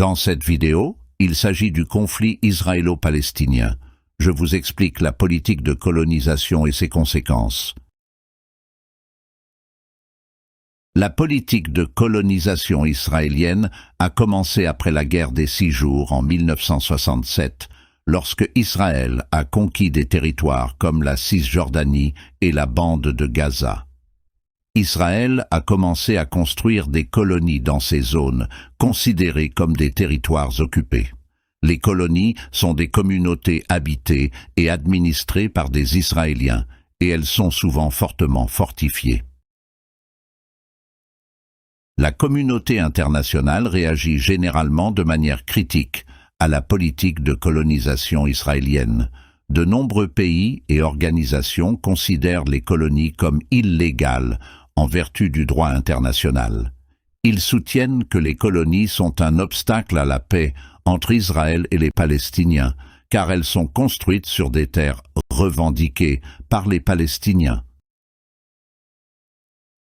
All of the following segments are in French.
Dans cette vidéo, il s'agit du conflit israélo-palestinien. Je vous explique la politique de colonisation et ses conséquences. La politique de colonisation israélienne a commencé après la guerre des 6 jours en 1967, lorsque Israël a conquis des territoires comme la Cisjordanie et la bande de Gaza. Israël a commencé à construire des colonies dans ces zones, considérées comme des territoires occupés. Les colonies sont des communautés habitées et administrées par des Israéliens, et elles sont souvent fortement fortifiées. La communauté internationale réagit généralement de manière critique à la politique de colonisation israélienne. De nombreux pays et organisations considèrent les colonies comme illégales en vertu du droit international. Ils soutiennent que les colonies sont un obstacle à la paix entre Israël et les Palestiniens, car elles sont construites sur des terres revendiquées par les Palestiniens.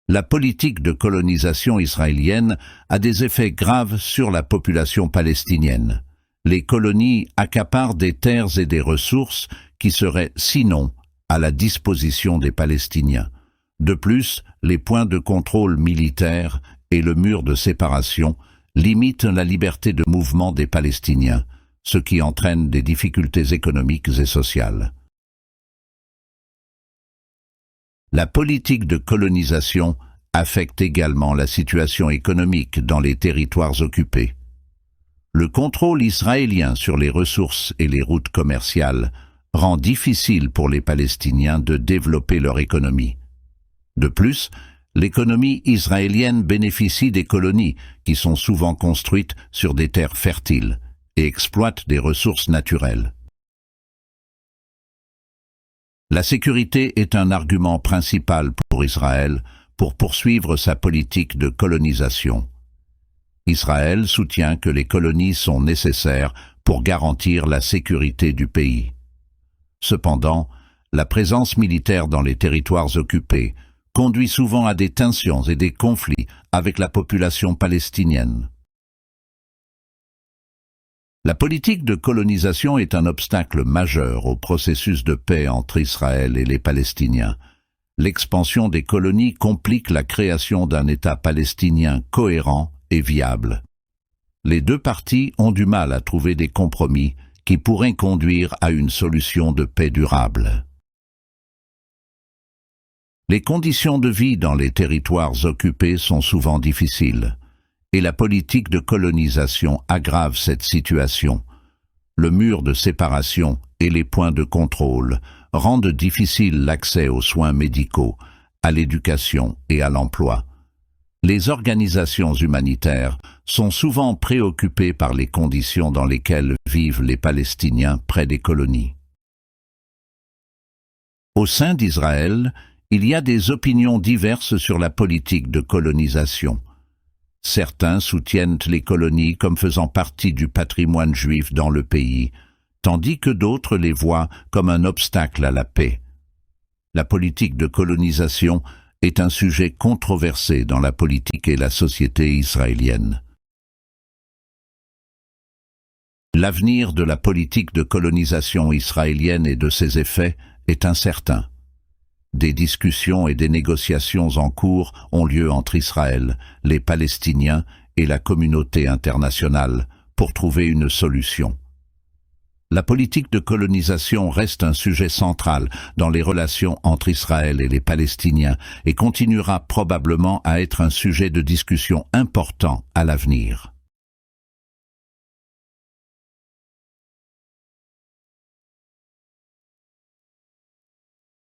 La politique de colonisation israélienne a des effets graves sur la population palestinienne. Les colonies accaparent des terres et des ressources qui seraient sinon à la disposition des Palestiniens. De plus, les points de contrôle militaires et le mur de séparation limitent la liberté de mouvement des Palestiniens, ce qui entraîne des difficultés économiques et sociales. La politique de colonisation affecte également la situation économique dans les territoires occupés. Le contrôle israélien sur les ressources et les routes commerciales rend difficile pour les Palestiniens de développer leur économie. De plus, l'économie israélienne bénéficie des colonies qui sont souvent construites sur des terres fertiles et exploitent des ressources naturelles. La sécurité est un argument principal pour Israël pour poursuivre sa politique de colonisation. Israël soutient que les colonies sont nécessaires pour garantir la sécurité du pays. Cependant, la présence militaire dans les territoires occupés conduit souvent à des tensions et des conflits avec la population palestinienne. La politique de colonisation est un obstacle majeur au processus de paix entre Israël et les Palestiniens. L'expansion des colonies complique la création d'un État palestinien cohérent et viable. Les deux parties ont du mal à trouver des compromis qui pourraient conduire à une solution de paix durable. Les conditions de vie dans les territoires occupés sont souvent difficiles, et la politique de colonisation aggrave cette situation. Le mur de séparation et les points de contrôle rendent difficile l'accès aux soins médicaux, à l'éducation et à l'emploi. Les organisations humanitaires sont souvent préoccupées par les conditions dans lesquelles vivent les Palestiniens près des colonies. Au sein d'Israël, il y a des opinions diverses sur la politique de colonisation. Certains soutiennent les colonies comme faisant partie du patrimoine juif dans le pays, tandis que d'autres les voient comme un obstacle à la paix. La politique de colonisation est un sujet controversé dans la politique et la société israélienne. L'avenir de la politique de colonisation israélienne et de ses effets est incertain. Des discussions et des négociations en cours ont lieu entre Israël, les Palestiniens et la communauté internationale pour trouver une solution. La politique de colonisation reste un sujet central dans les relations entre Israël et les Palestiniens et continuera probablement à être un sujet de discussion important à l'avenir.